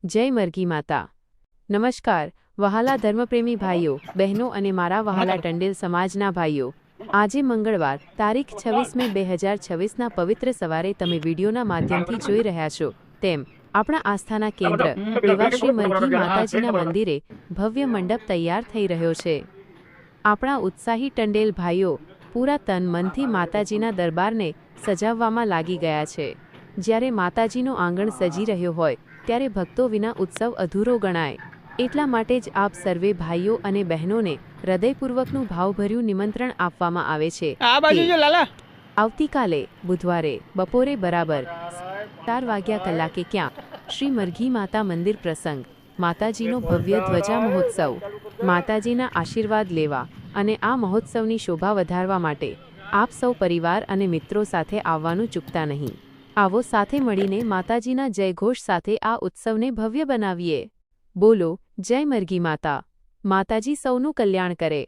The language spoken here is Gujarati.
જય મરઘી માતા। નમસ્કાર વહાલા ધર્મપ્રેમી ભાઈઓ બહેનો અને મારા વહાલા ટંડેલ સમાજના ભાઈઓ। આજે મંગળવાર તારીખ 26 મે 2026ના પવિત્ર સવારે તમે વિડીયોના માધ્યમથી જોઈ રહ્યા છો તેમ આપણા આસ્થાના કેન્દ્ર એવા શ્રી મરઘી માતાજીના મંદિરે ભવ્ય મંડપ તૈયાર થઈ રહ્યો છે। આપણા ઉત્સાહી ટંડેલ ભાઈઓ પૂરા તન મનથી માતાજીના દરબારને સજાવવામાં લાગી ગયા છે। જ્યારે માતાજીનો આંગણ સજી રહ્યો હોય ત્યારે ભક્તો વિના ઉત્સવ અધૂરો ગણાય। એટલા માટે જ આપ સર્વે ભાઈઓ અને બહેનોને હૃદયપૂર્વકનું ભાવભર્યું નિમંત્રણ આપવામાં આવે છે કે આવતીકાલે બુધવારે બપોરે બરાબર 4 વાગ્યા કલાકે ક્યાં શ્રી મરઘી માતા મંદિર પ્રસંગ માતાજીનો ભવ્ય ધ્વજા મહોત્સવ, માતાજીના આશીર્વાદ લેવા અને આ મહોત્સવની શોભા વધારવા માટે આપ સૌ પરિવાર અને મિત્રો સાથે આવવાનું ચૂકતા નહીં। આવો સાથે મળીને માતાજીના જયઘોષ સાથે આ ઉત્સવને ભવ્ય બનાવીએ। બોલો જય મરઘી માતા। માતાજી સૌનું કલ્યાણ કરે।